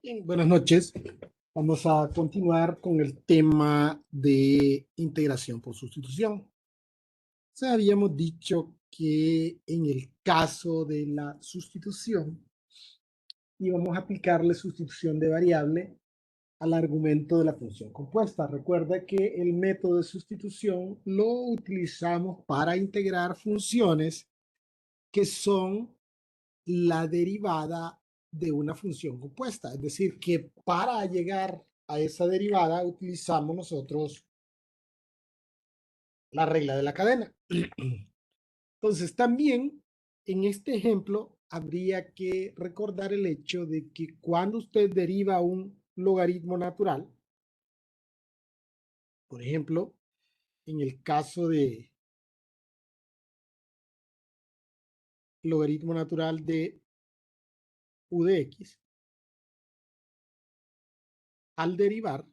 Bien, buenas noches. Vamos a continuar con el tema de integración por sustitución. Habíamos dicho que en el caso de la sustitución íbamos a aplicarle sustitución de variable al argumento de la función compuesta. Recuerda que el método de sustitución lo utilizamos para integrar funciones que son la derivada de una función compuesta. Es decir, que para llegar a esa derivada utilizamos nosotros la regla de la cadena. Entonces, también en este ejemplo habría que recordar el hecho de que cuando usted deriva un logaritmo natural, por ejemplo, en el caso de logaritmo natural de u de x, al derivar,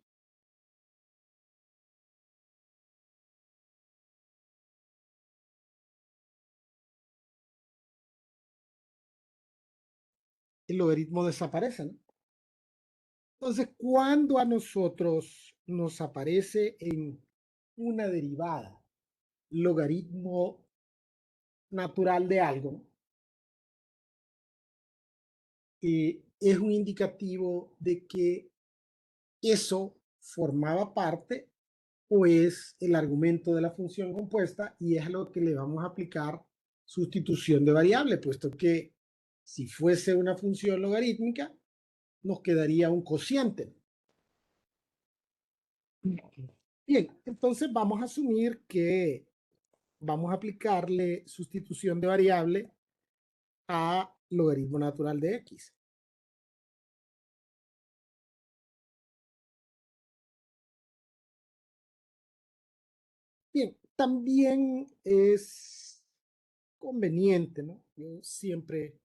el logaritmo desaparece, ¿no? Entonces, cuando a nosotros nos aparece en una derivada logaritmo natural de algo, es un indicativo de que eso formaba parte o es el argumento de la función compuesta y es a lo que le vamos a aplicar sustitución de variable, puesto que si fuese una función logarítmica, nos quedaría un cociente. Bien, entonces vamos a asumir que vamos a aplicarle sustitución de variable a logaritmo natural de x. Bien, también es conveniente, ¿no? Yo siempre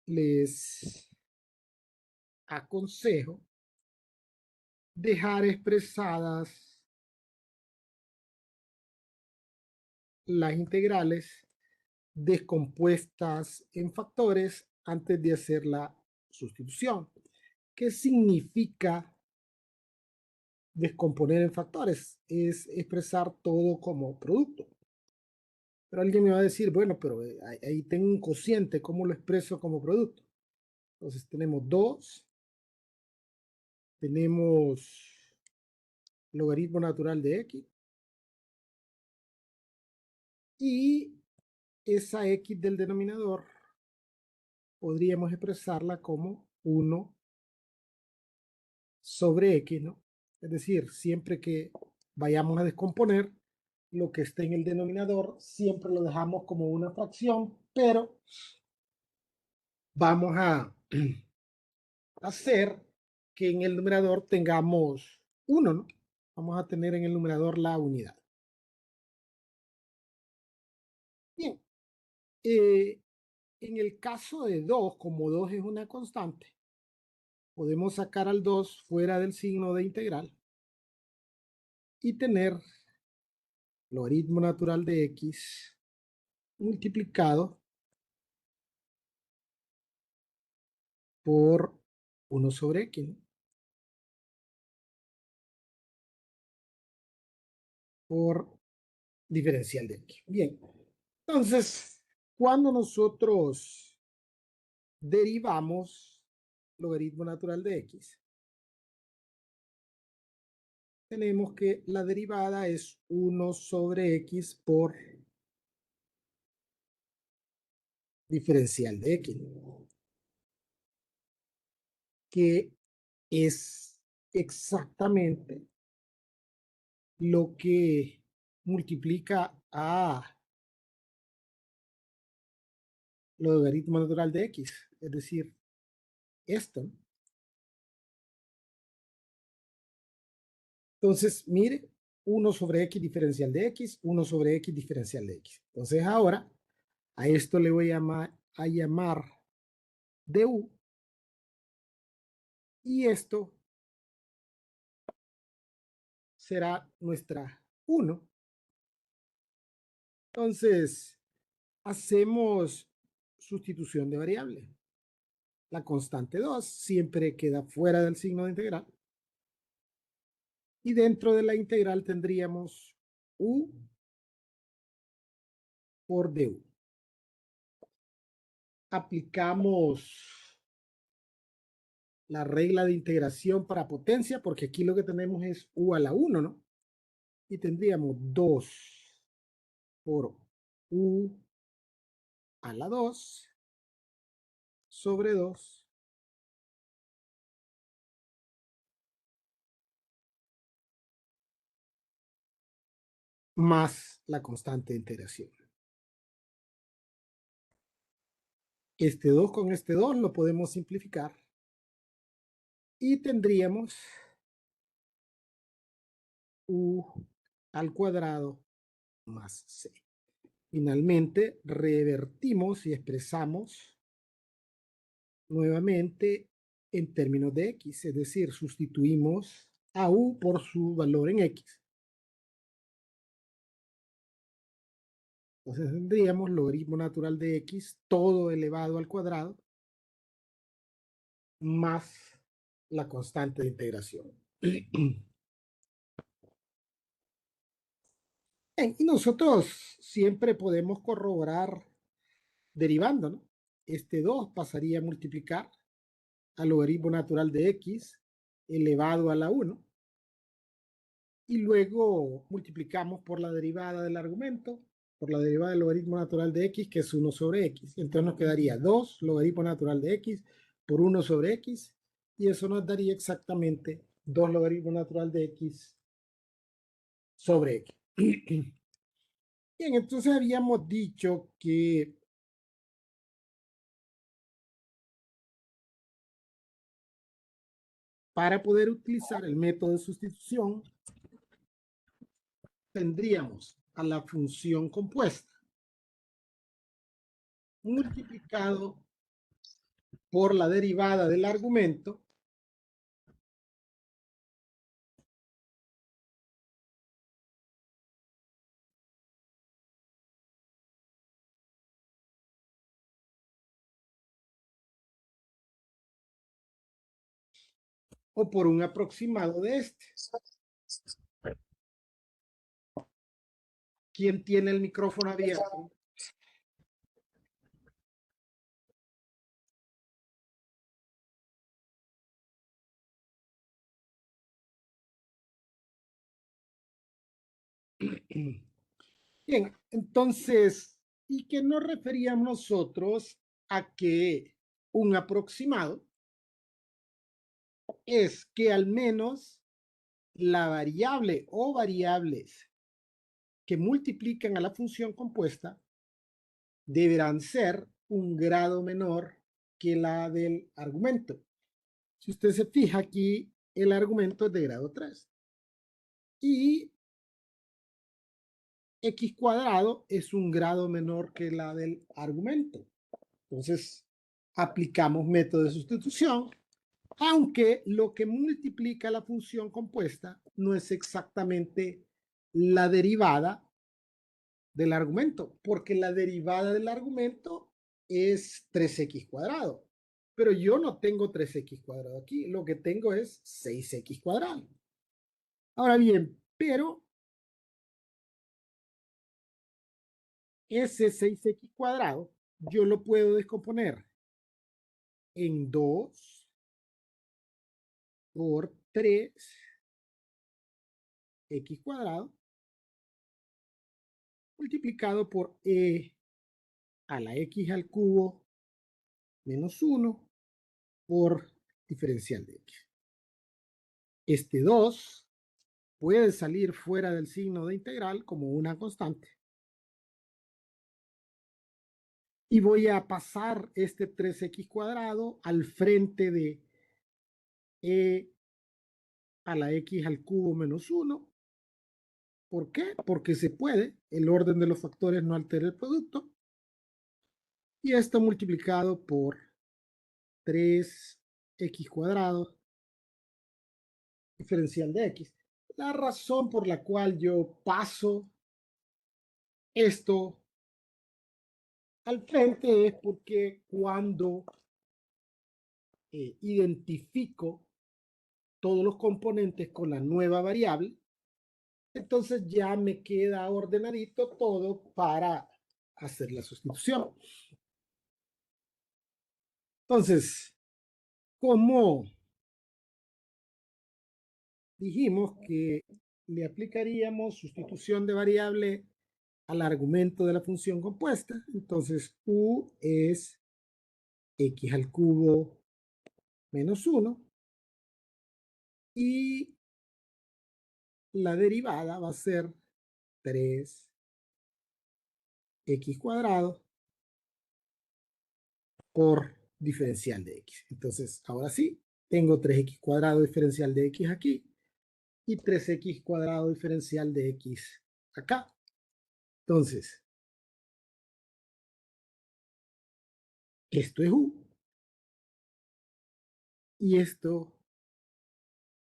les aconsejo dejar expresadas las integrales descompuestas en factores antes de hacer la sustitución. ¿Qué significa descomponer en factores? Es expresar todo como producto. Pero alguien me va a decir, bueno, pero ahí tengo un cociente, ¿cómo lo expreso como producto? Entonces tenemos 2, tenemos logaritmo natural de x, y esa x del denominador podríamos expresarla como 1 sobre x, ¿no? Es decir, siempre que vayamos a descomponer, lo que esté en el denominador siempre lo dejamos como una fracción, pero vamos a hacer que en el numerador tengamos 1, ¿no? Vamos a tener en el numerador la unidad. Bien, en el caso de 2, como 2 es una constante, podemos sacar al 2 fuera del signo de integral y tener logaritmo natural de x multiplicado por 1 sobre x, ¿no? Por diferencial de x. Bien, entonces, cuando nosotros derivamos logaritmo natural de x, tenemos que la derivada es 1 sobre x por diferencial de x, que es exactamente lo que multiplica a logaritmo natural de x, es decir, esto. Entonces, mire, 1 sobre x diferencial de x, 1 sobre x diferencial de x. Entonces, ahora a esto le voy a llamar du, y esto será nuestra 1. Entonces, hacemos sustitución de variable. la constante 2 siempre queda fuera del signo de integral. Y dentro de la integral tendríamos u por du. Aplicamos la regla de integración para potencia, porque aquí lo que tenemos es u a la 1, ¿no? Y tendríamos 2 por u a la 2 sobre 2 más la constante de integración. Este 2 con este 2 lo podemos simplificar y tendríamos u al cuadrado más c. Finalmente, revertimos y expresamos nuevamente en términos de x, es decir, sustituimos a u por su valor en x. Entonces tendríamos logaritmo natural de x todo elevado al cuadrado más la constante de integración. Y nosotros siempre podemos corroborar derivando, ¿no? Este 2 pasaría a multiplicar al logaritmo natural de x elevado a la 1 y luego multiplicamos por la derivada del argumento, por la derivada del logaritmo natural de x, que es 1 sobre x. Entonces nos quedaría 2 logaritmo natural de x por 1 sobre x, y eso nos daría exactamente 2 logaritmo natural de x sobre x. Bien, entonces habíamos dicho que para poder utilizar el método de sustitución, tendríamos a la función compuesta multiplicado por la derivada del argumento o por un aproximado de este. ¿Quién tiene el micrófono abierto? Bien, entonces, ¿y qué nos referíamos nosotros a que un aproximado es que al menos la variable o variables que multiplican a la función compuesta deberán ser un grado menor que la del argumento? Si usted se fija aquí, el argumento es de grado 3 y x cuadrado es un grado menor que la del argumento. Entonces, aplicamos método de sustitución, aunque lo que multiplica la función compuesta no es exactamente la derivada del argumento, porque la derivada del argumento es 3x cuadrado. Pero yo no tengo 3x cuadrado aquí, lo que tengo es 6x cuadrado. Ahora bien, pero ese 6x cuadrado yo lo puedo descomponer en 2 por 3x cuadrado multiplicado por e a la x al cubo menos 1 por diferencial de x. Este 2 puede salir fuera del signo de integral como una constante. Y voy a pasar este 3x cuadrado al frente de e a la x al cubo menos 1. ¿Por qué? Porque se puede. El orden de los factores no altera el producto. Y esto multiplicado por 3x cuadrado diferencial de x. La razón por la cual yo paso esto al frente es porque cuando identifico todos los componentes con la nueva variable, entonces ya me queda ordenadito todo para hacer la sustitución. Entonces, como dijimos que le aplicaríamos sustitución de variable al argumento de la función compuesta, entonces u es x al cubo menos 1 y la derivada va a ser 3x cuadrado por diferencial de x. Entonces, ahora sí, tengo 3x cuadrado diferencial de x aquí y 3x cuadrado diferencial de x acá. Entonces, esto es u y esto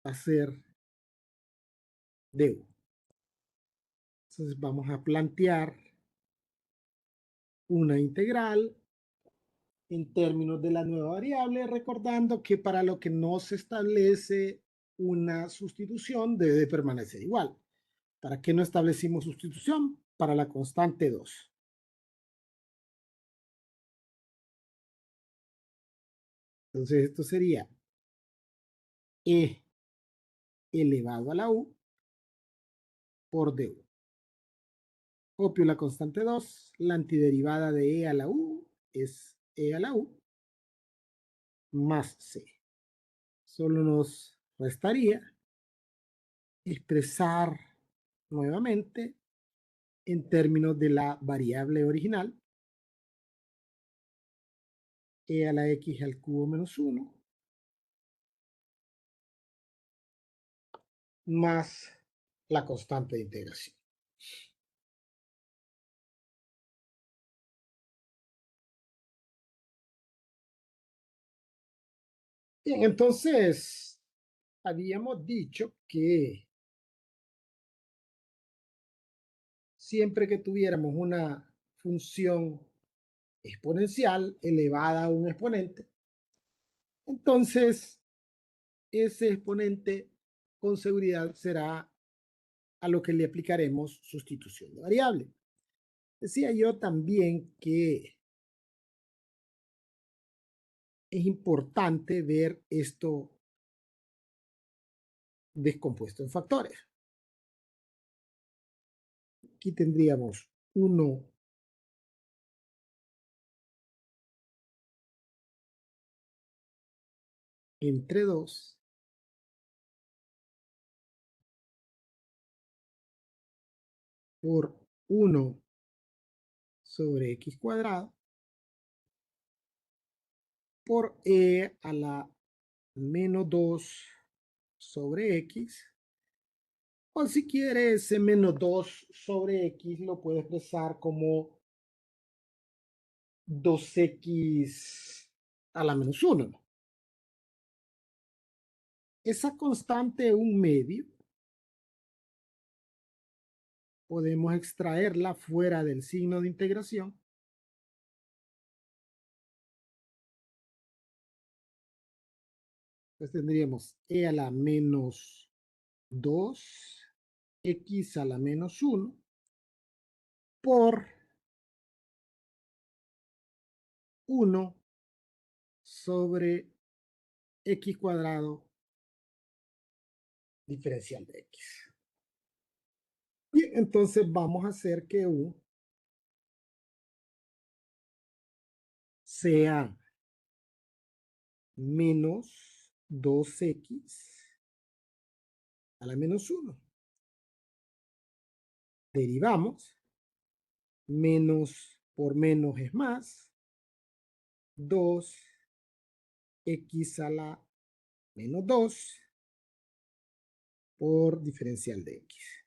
va a ser du. Entonces, vamos a plantear una integral en términos de la nueva variable, recordando que para lo que no se establece una sustitución debe permanecer igual. ¿Para qué no establecimos sustitución? Para la constante 2. Entonces esto sería e elevado a la u por du. Copio la constante 2, la antiderivada de e a la u es e a la u más c. Solo nos restaría expresar nuevamente en términos de la variable original e a la x al cubo menos 1 más la constante de integración. Bien, entonces habíamos dicho que siempre que tuviéramos una función exponencial elevada a un exponente, entonces ese exponente con seguridad será a lo que le aplicaremos sustitución de variable. Decía yo también que es importante ver esto descompuesto en factores. Aquí tendríamos 1 entre 2 por 1 sobre x cuadrado por e a la menos 2 sobre x, o si quieres ese menos 2 sobre x lo puedes expresar como 2x a la menos 1. Esa constante un medio podemos extraerla fuera del signo de integración. Entonces tendríamos e a la menos 2, x a la menos 1 por 1 sobre x cuadrado diferencial de x. Y entonces vamos a hacer que u sea menos 2x a la menos 1. Derivamos, menos por menos es más, 2x a la menos 2 por diferencial de x.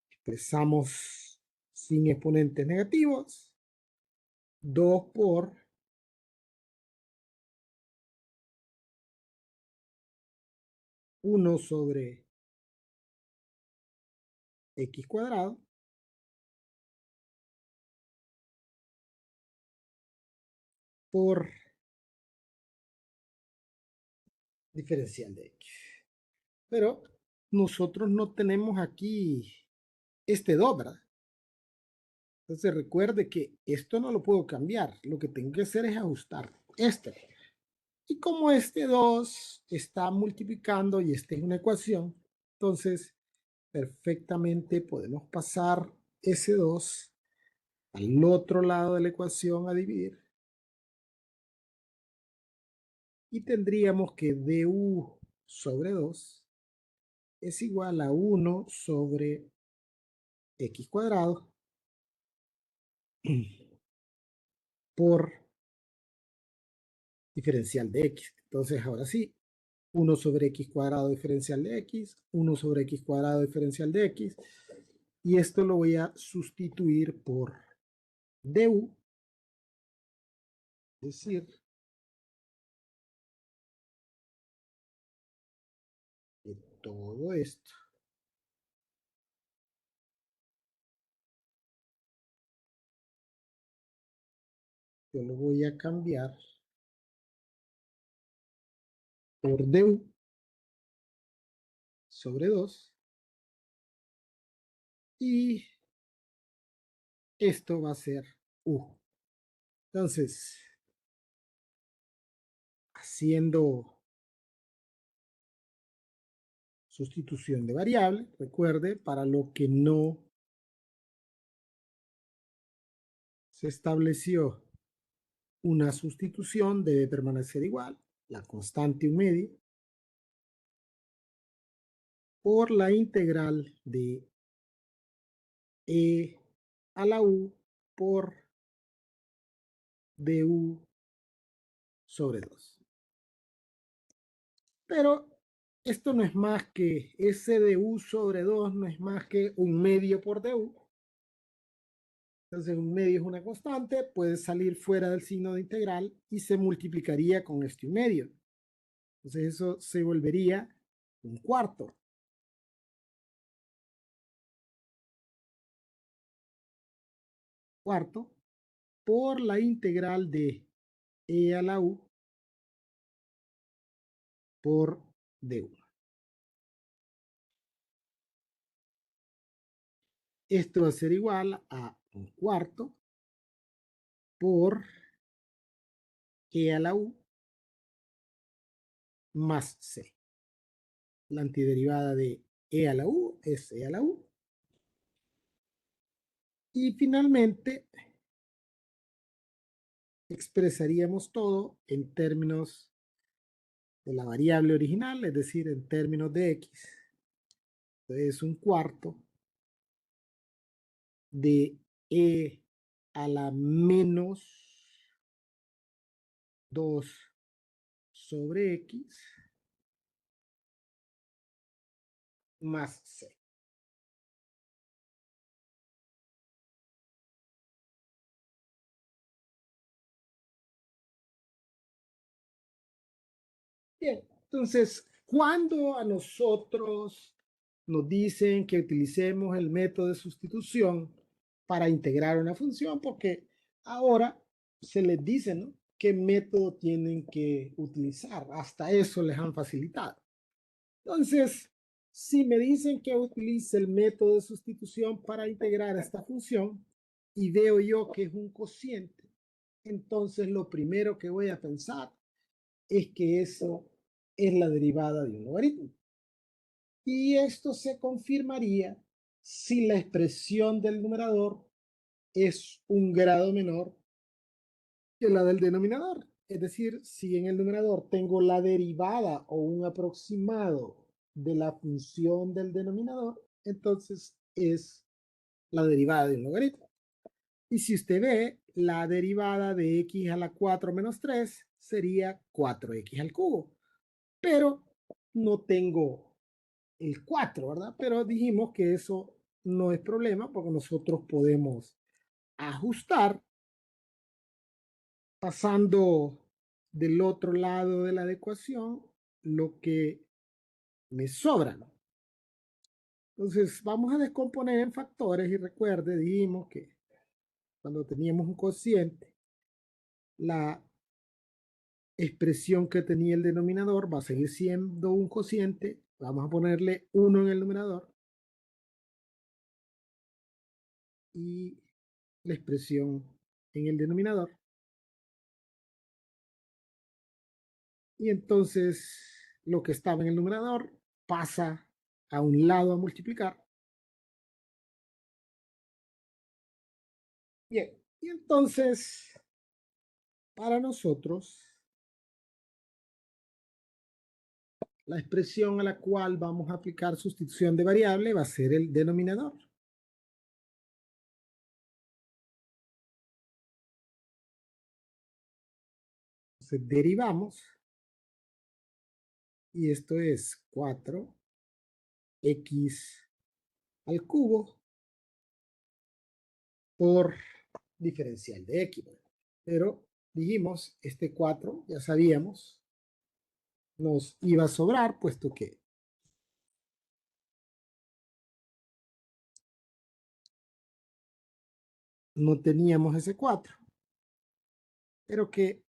Expresamos sin exponentes negativos, 2 por 1 sobre x cuadrado por diferencial de X. Pero nosotros no tenemos aquí este 2, ¿verdad? Entonces recuerde que esto no lo puedo cambiar. Lo que tengo que hacer es ajustar este. Y como este 2 está multiplicando y esta es una ecuación, entonces perfectamente podemos pasar ese 2 al otro lado de la ecuación a dividir. Y tendríamos que du sobre 2 es igual a 1 sobre x cuadrado por diferencial de x. Entonces ahora sí, 1 sobre x cuadrado diferencial de x, 1 sobre x cuadrado diferencial de x, y esto lo voy a sustituir por du, es decir, de todo esto. Yo lo voy a cambiar por du sobre 2 y esto va a ser u. Entonces, haciendo sustitución de variable, recuerde, para lo que no se estableció una sustitución debe permanecer igual, la constante un medio, por la integral de e a la u por du sobre 2. Pero esto no es más que, ese du sobre 2 no es más que un medio por du. Entonces un medio es una constante, puede salir fuera del signo de integral y se multiplicaría con este un medio. Entonces eso se volvería un cuarto. Cuarto por la integral de e a la u por du. Esto va a ser igual a un cuarto por e a la u más c. La antiderivada de e a la u es e a la u. Y finalmente expresaríamos todo en términos de la variable original, es decir, en términos de x. Entonces, un cuarto de e a la menos 2 sobre x más c. Bien, entonces, cuando a nosotros nos dicen que utilicemos el método de sustitución para integrar una función, porque ahora se les dice, ¿no?, qué método tienen que utilizar. Hasta eso les han facilitado. Entonces, si me dicen que utilice el método de sustitución para integrar esta función y veo yo que es un cociente, entonces lo primero que voy a pensar es que eso es la derivada de un logaritmo. Y esto se confirmaría si la expresión del numerador es un grado menor que la del denominador. Es decir, si en el numerador tengo la derivada o un aproximado de la función del denominador, entonces es la derivada de un logaritmo. Y si usted ve, la derivada de x a la 4 menos 3 sería 4x al cubo. Pero no tengo el 4, ¿verdad? Pero dijimos que eso no es problema porque nosotros podemos ajustar pasando del otro lado de la ecuación lo que me sobra, ¿no? Entonces vamos a descomponer en factores y recuerde, dijimos que cuando teníamos un cociente, la expresión que tenía el denominador va a seguir siendo un cociente. Vamos a ponerle 1 en el numerador y la expresión en el denominador. Y entonces lo que estaba en el numerador pasa a un lado a multiplicar. Bien, y entonces para nosotros la expresión a la cual vamos a aplicar sustitución de variable va a ser el denominador. Entonces derivamos y esto es 4x al cubo por diferencial de x. Pero dijimos, este 4 ya sabíamos, nos iba a sobrar, puesto que no teníamos ese 4, pero que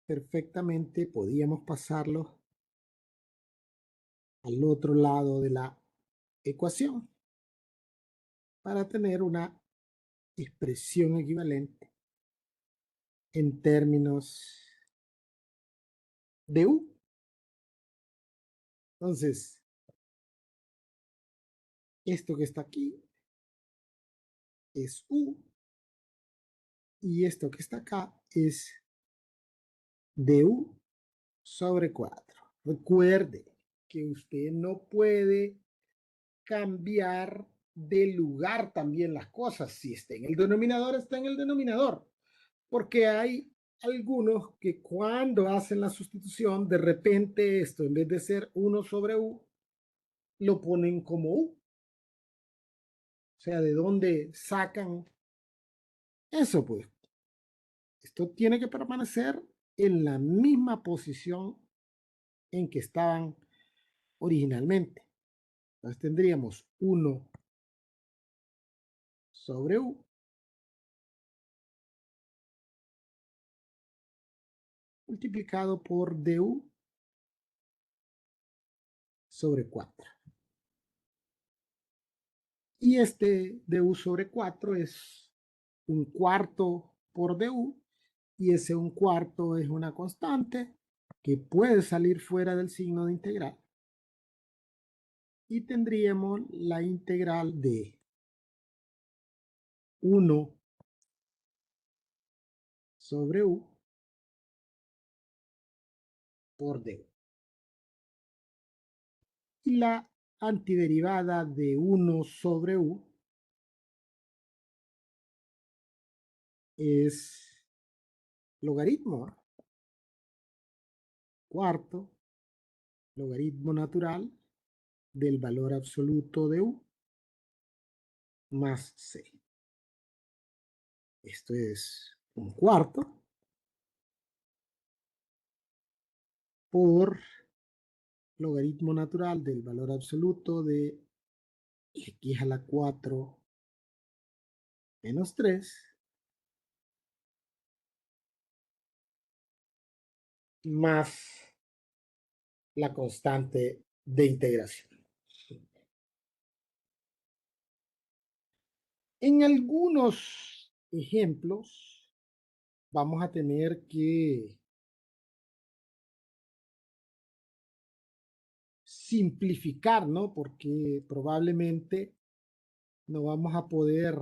perfectamente podíamos pasarlo al otro lado de la ecuación para tener una expresión equivalente en términos de u. Entonces, esto que está aquí es u y esto que está acá es du sobre 4. Recuerde que usted no puede cambiar de lugar también las cosas. Si está en el denominador, está en el denominador. Porque hay algunos que cuando hacen la sustitución, de repente esto, en vez de ser 1 sobre u, lo ponen como u. O sea, ¿de dónde sacan eso? Pues esto tiene que permanecer en la misma posición en que estaban originalmente. Entonces tendríamos 1 sobre u multiplicado por du sobre 4. Y este du sobre 4 es un cuarto por du, y ese un cuarto es una constante que puede salir fuera del signo de integral. Y tendríamos la integral de 1 sobre u por du. Y la antiderivada de 1 sobre u es logaritmo, ¿eh? Cuarto logaritmo natural del valor absoluto de u más c. Esto es un cuarto por logaritmo natural del valor absoluto de x a la 4 menos 3 más la constante de integración. En algunos ejemplos vamos a tener que simplificar, ¿no? Porque probablemente no vamos a poder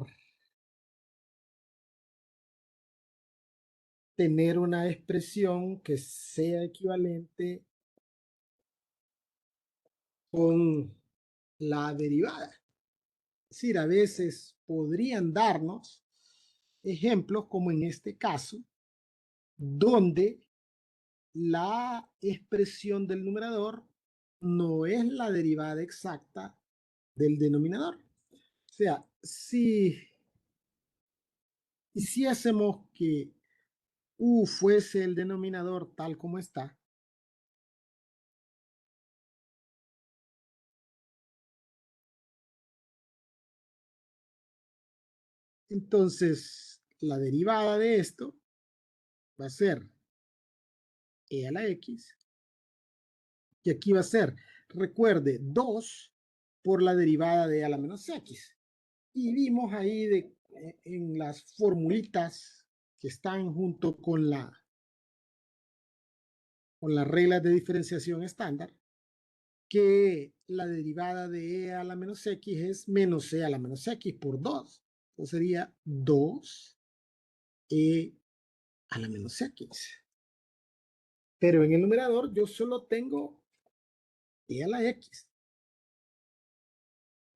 tener una expresión que sea equivalente con la derivada. Es decir, a veces podrían darnos ejemplos como en este caso, donde la expresión del numerador no es la derivada exacta del denominador. O sea, si hiciésemos que u fuese el denominador tal como está, entonces la derivada de esto va a ser e a la x, que aquí va a ser, recuerde, 2 por la derivada de e a la menos x. Y vimos ahí en las formulitas que están junto con las reglas de diferenciación estándar, que la derivada de e a la menos x es menos e a la menos x por 2. Entonces sería 2e a la menos x. Pero en el numerador yo solo tengo e a la x.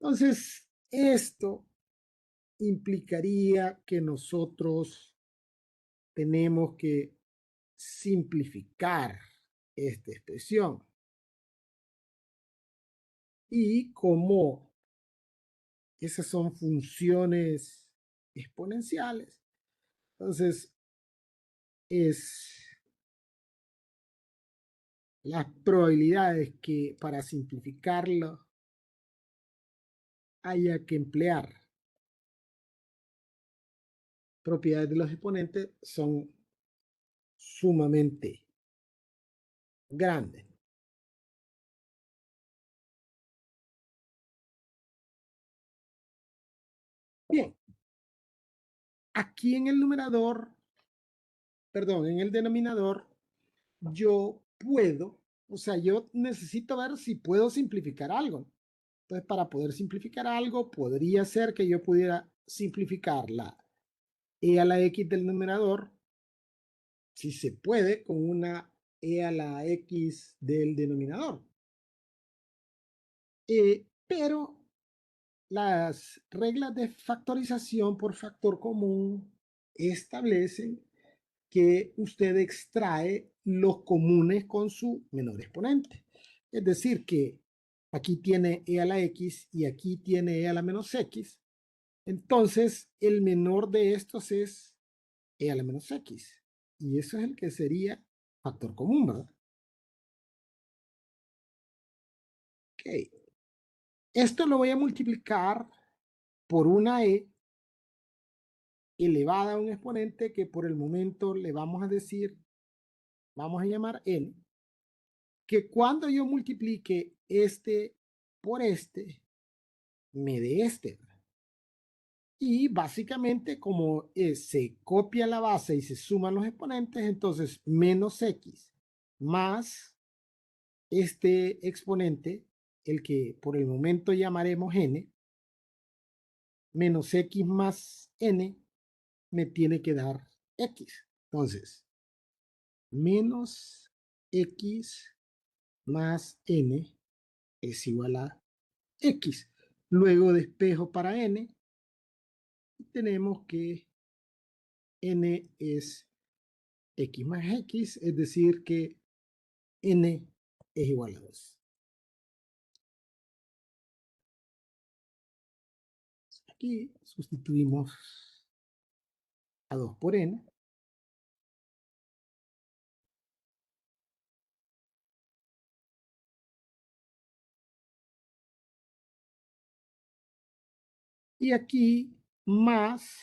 Entonces, esto implicaría que nosotros tenemos que simplificar esta expresión. Y como esas son funciones exponenciales, entonces es las probabilidades que para simplificarlo haya que emplear propiedades de los exponentes son sumamente grandes. Bien, aquí en el numerador, perdón, en el denominador, yo puedo, o sea, yo necesito ver si puedo simplificar algo. Entonces, para poder simplificar algo, podría ser que yo pudiera simplificar la e a la x del numerador, si se puede, con una e a la x del denominador. Pero las reglas de factorización por factor común establecen que usted extrae los comunes con su menor exponente. Es decir, que aquí tiene e a la x y aquí tiene e a la menos x. Entonces, el menor de estos es e a la menos x. Y eso es el que sería factor común, ¿verdad? Ok. Esto lo voy a multiplicar por una e elevada a un exponente que por el momento le vamos a decir, vamos a llamar n, que cuando yo multiplique este por este, me dé este. Y básicamente como se copia la base y se suman los exponentes, entonces menos x más este exponente, el que por el momento llamaremos n, menos x más n, me tiene que dar x. Entonces, menos x más n es igual a x. Luego despejo para n, tenemos que n es x más x, es decir que n es igual a 2. Aquí sustituimos a 2 por n. Y aquí más,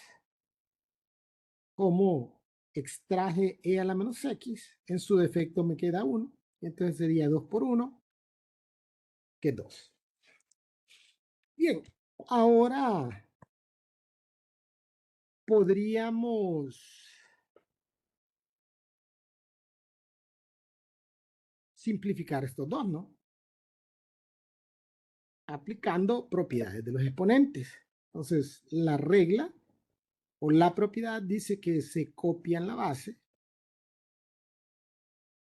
como extraje e a la menos x, en su defecto me queda 1. Entonces sería 2 por 1, que es 2. Bien, ahora podríamos simplificar estos dos, ¿no? Aplicando propiedades de los exponentes. Entonces, la regla o la propiedad dice que se copian la base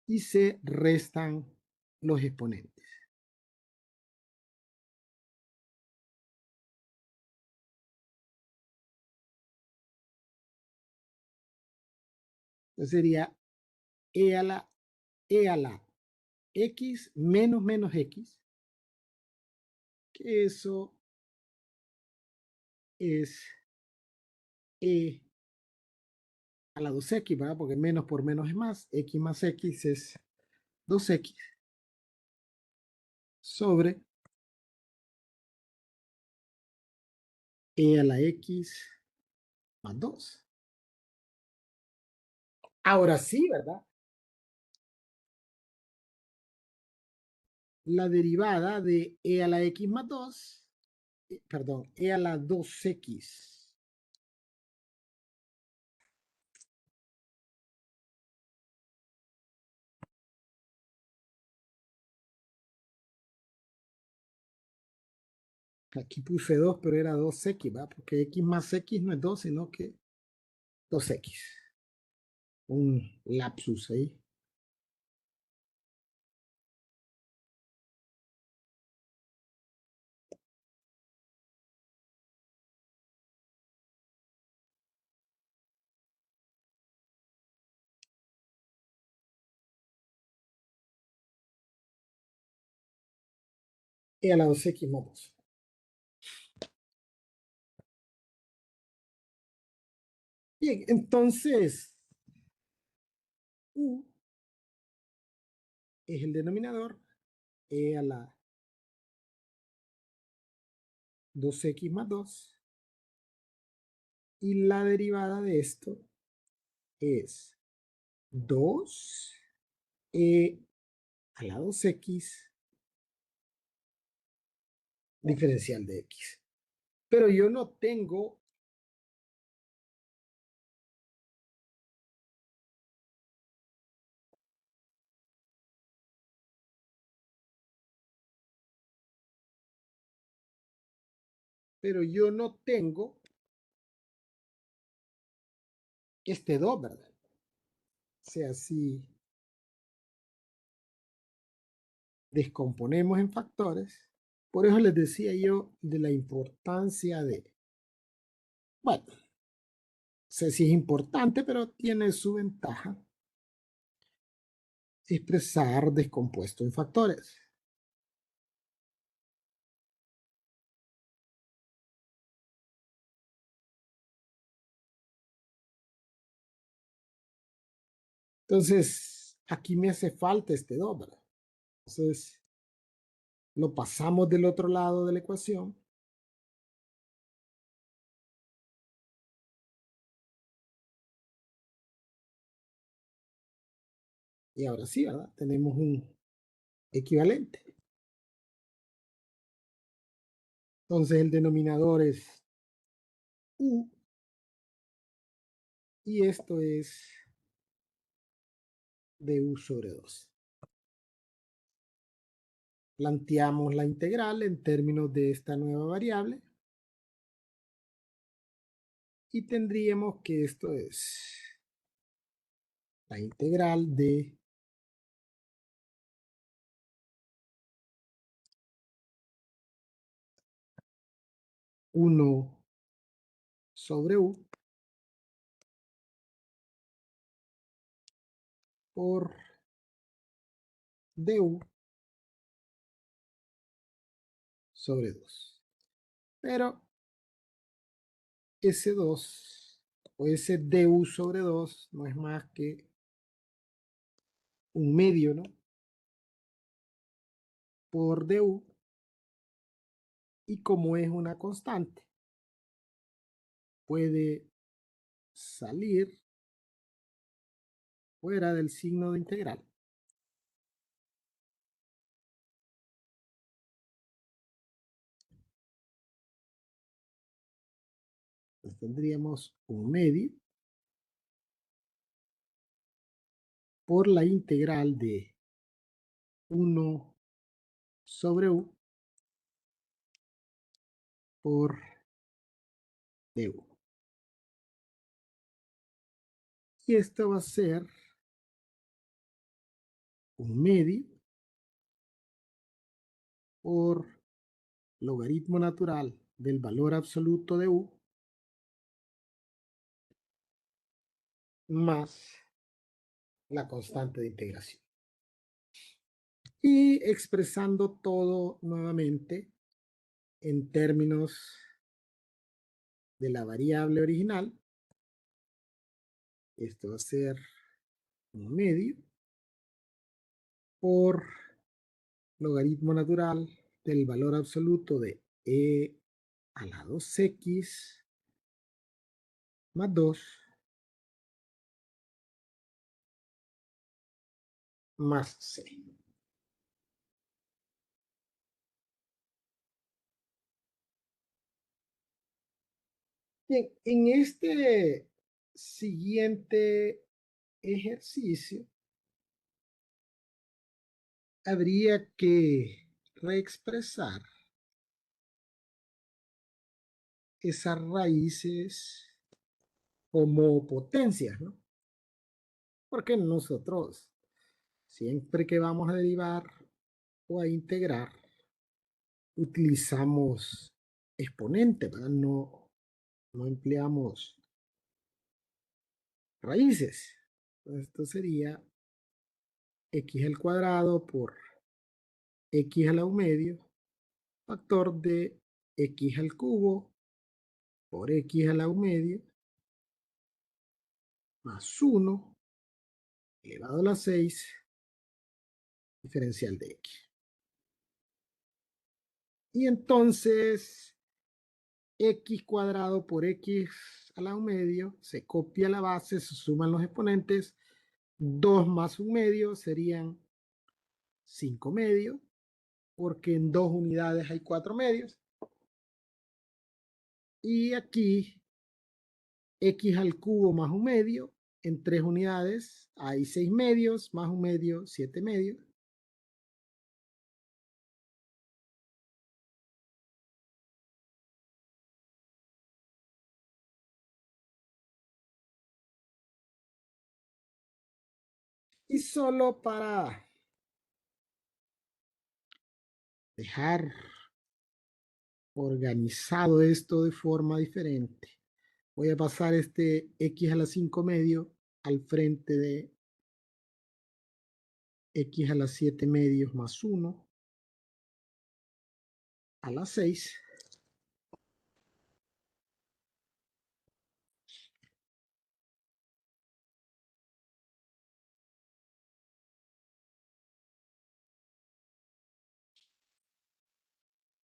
y se restan los exponentes. Entonces sería e a la x menos menos x, que eso es e a la 2x, ¿verdad? Porque menos por menos es más. X más x es 2x sobre e a la x más 2. Ahora sí, ¿verdad? la derivada de e a la x más 2, perdón, e a la 2x. Aquí puse 2, pero era 2x, ¿va? Porque x más x no es 2, sino que 2x. Un lapsus ahí. E a la 2x más 2. Bien, entonces u es el denominador, e a la 2x más 2, y la derivada de esto es 2 e a la 2x diferencial de x. Pero yo no tengo, pero yo no tengo este 2, ¿verdad? O sea, si descomponemos en factores, por eso les decía yo de la importancia de, bueno, no sé si es importante, pero tiene su ventaja expresar descompuesto en factores. Entonces, aquí me hace falta este 2, ¿verdad? Entonces, lo pasamos del otro lado de la ecuación y ahora sí, ¿verdad? Tenemos un equivalente. Entonces, el denominador es u y esto es du sobre 2. Planteamos la integral en términos de esta nueva variable y tendríamos que esto es la integral de 1 sobre u por du sobre 2. Pero ese 2 o ese du sobre 2 no es más que un medio, ¿no? Por du, y como es una constante, puede salir fuera del signo de integral. Entonces tendríamos un medio por la integral de 1 sobre u por du. Y esto va a ser un medio por logaritmo natural del valor absoluto de u más la constante de integración. Y expresando todo nuevamente en términos de la variable original, esto va a ser un medio por logaritmo natural del valor absoluto de e a la 2x más 2 más c. Bien, en este siguiente ejercicio habría que reexpresar esas raíces como potencias, ¿no? Porque nosotros siempre que vamos a derivar o a integrar, utilizamos exponente, ¿verdad? No empleamos raíces. Entonces, esto sería x al cuadrado por x a la un medio, factor de x al cubo por x a la un medio, más 1 elevado a la 6, diferencial de x. Y entonces, x cuadrado por x a la un medio, se copia la base, se suman los exponentes, 2 más un medio serían 5 medios, porque en 2 unidades hay 4 medios. Y aquí, x al cubo más un medio, en 3 unidades hay 6 medios, más un medio, 7 medios. Y solo para dejar organizado esto de forma diferente, voy a pasar este x a la 5 medio al frente de x a la 7 medios más 1 a la 6.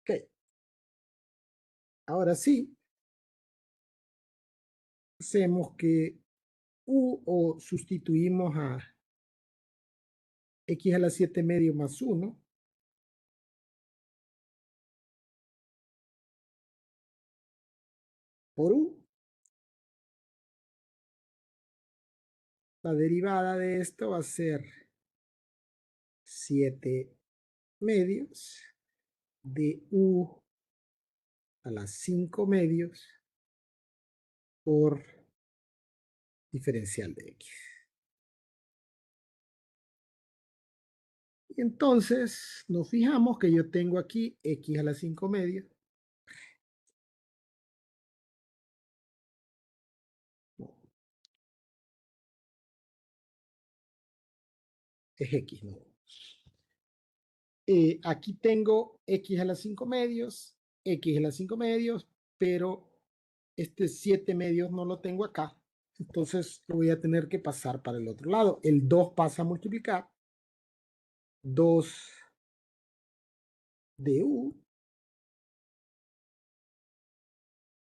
Ok, ahora sí, hacemos que u o sustituimos a x a la 7 medios más 1 por u. La derivada de esto va a ser 7 medios de u a las 5 medios por diferencial de x. Y entonces nos fijamos que yo tengo aquí x a las 5 medios. Es x, ¿no? Aquí tengo x a las 5 medios, x a las 5 medios, pero este 7 medios no lo tengo acá. Entonces lo voy a tener que pasar para el otro lado. El 2 pasa a multiplicar. 2 de u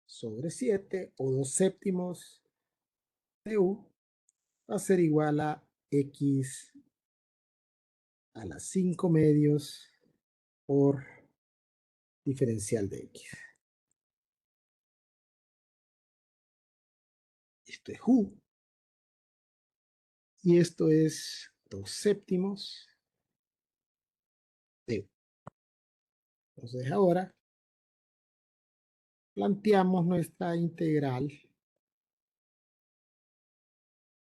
sobre 7 o 2 séptimos de u va a ser igual a x a las 5 medios por diferencial de x. Esto es u y esto es 2 séptimos de u. Entonces ahora planteamos nuestra integral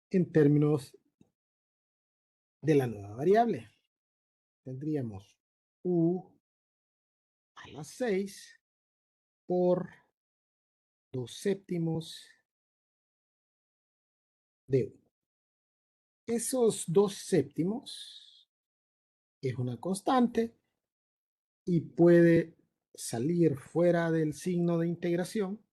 en términos de la nueva variable. Tendríamos u a la 6 por 2 séptimos de u. Esos 2 séptimos es una constante y puede salir fuera del signo de integración.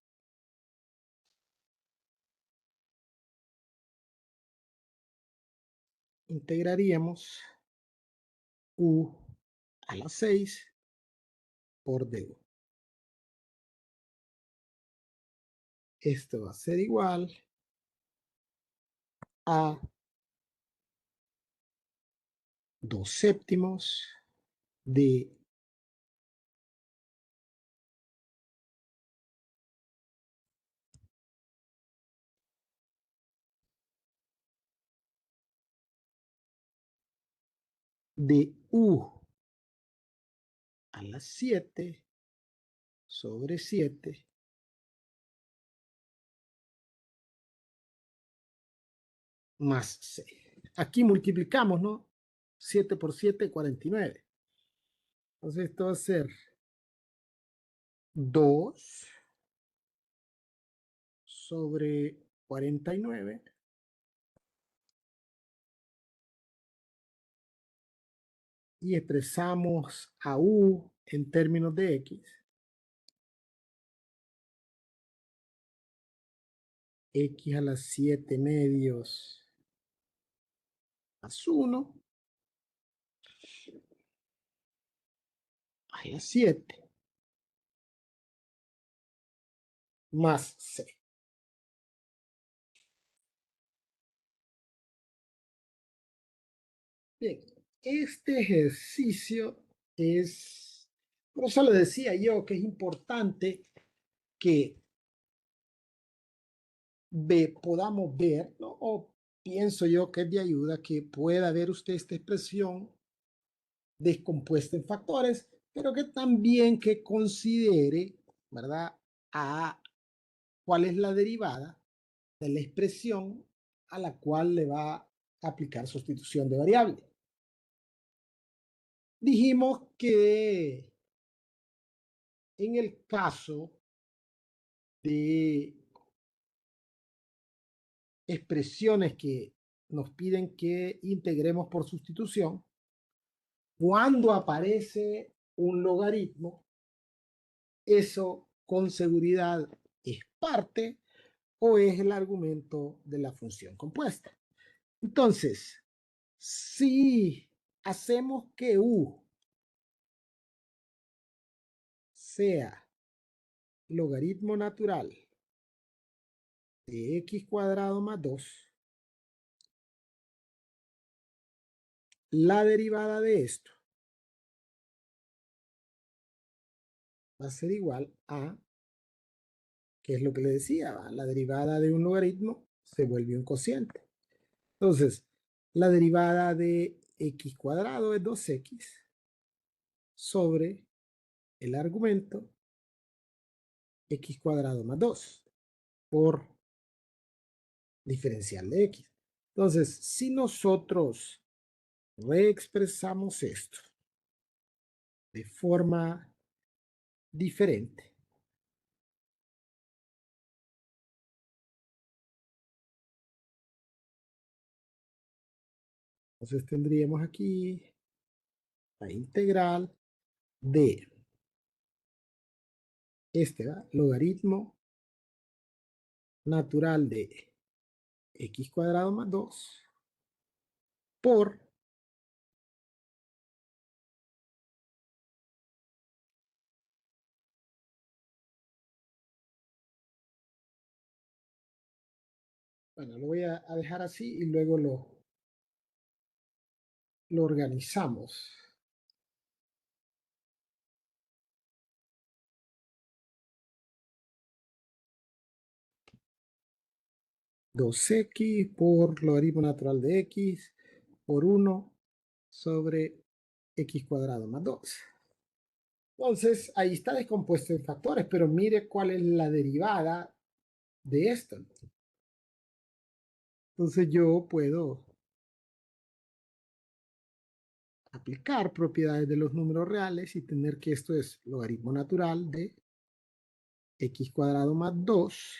Integraríamos u a la 6 por du. Esto va a ser igual a 2 séptimos de de u a la 7 sobre 7 más c. Aquí multiplicamos, ¿no? 7 por 7, 49. Entonces esto va a ser 2 sobre 49 y expresamos a u en términos de x. X a las 7 medios más 1 a las 7 más c. Bien, este ejercicio es, por eso le decía yo que es importante que podamos ver, ¿no? O pienso yo que es de ayuda que pueda ver usted esta expresión descompuesta en factores, pero que también que considere, ¿verdad? A cuál es la derivada de la expresión a la cual le va a aplicar sustitución de variable. Dijimos que en el caso de expresiones que nos piden que integremos por sustitución, cuando aparece un logaritmo, eso con seguridad es parte o es el argumento de la función compuesta. Entonces, si hacemos que u sea logaritmo natural de x cuadrado más 2, la derivada de esto va a ser igual a, que es lo que le decía, ¿va? La derivada de un logaritmo se vuelve un cociente. Entonces, la derivada de x cuadrado es 2x sobre el argumento x cuadrado más 2 por diferencial de x. Entonces, si nosotros reexpresamos esto de forma diferente, entonces tendríamos aquí la integral de este, ¿va? Logaritmo natural de x cuadrado más 2 por, bueno, lo voy a dejar así y luego lo organizamos. 2x por logaritmo natural de x por 1 sobre x cuadrado más 2. Entonces, ahí está descompuesto en factores, pero mire cuál es la derivada de esto. Entonces yo puedo aplicar propiedades de los números reales y tener que esto es logaritmo natural de x cuadrado más 2.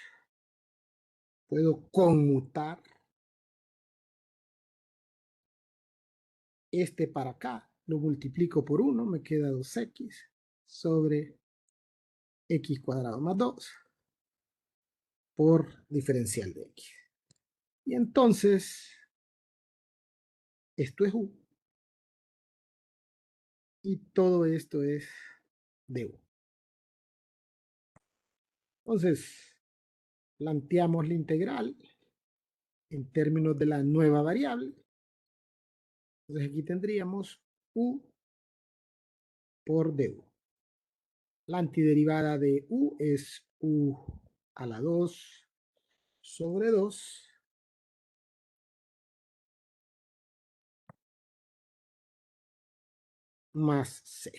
Puedo conmutar este para acá, lo multiplico por 1, me queda 2x sobre x cuadrado más 2 por diferencial de x. Y entonces, esto es u. Y todo esto es de u. Entonces, planteamos la integral en términos de la nueva variable. Entonces aquí tendríamos u por du. La antiderivada de u es u a la 2 sobre 2 más c.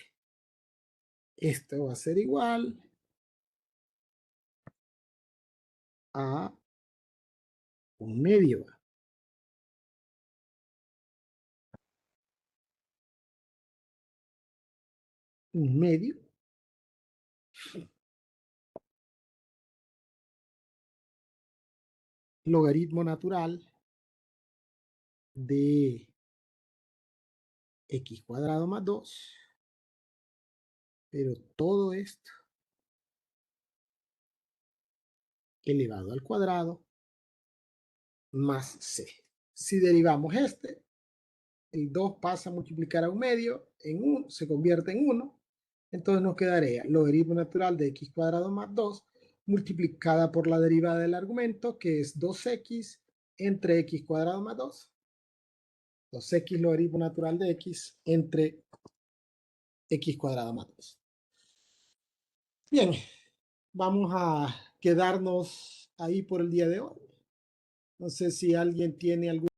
Esto va a ser igual a 1/2. Un medio logaritmo natural de x cuadrado más 2, pero todo esto elevado al cuadrado más c. Si derivamos el 2 pasa a multiplicar a 1/2, en 1 se convierte en 1, entonces nos quedaría logaritmo natural de x cuadrado más 2 multiplicada por la derivada del argumento, que es 2x entre x cuadrado más 2. 2x logaritmo natural de x entre x cuadrado más 2. Bien, vamos a quedarnos ahí por el día de hoy. No sé si alguien tiene algún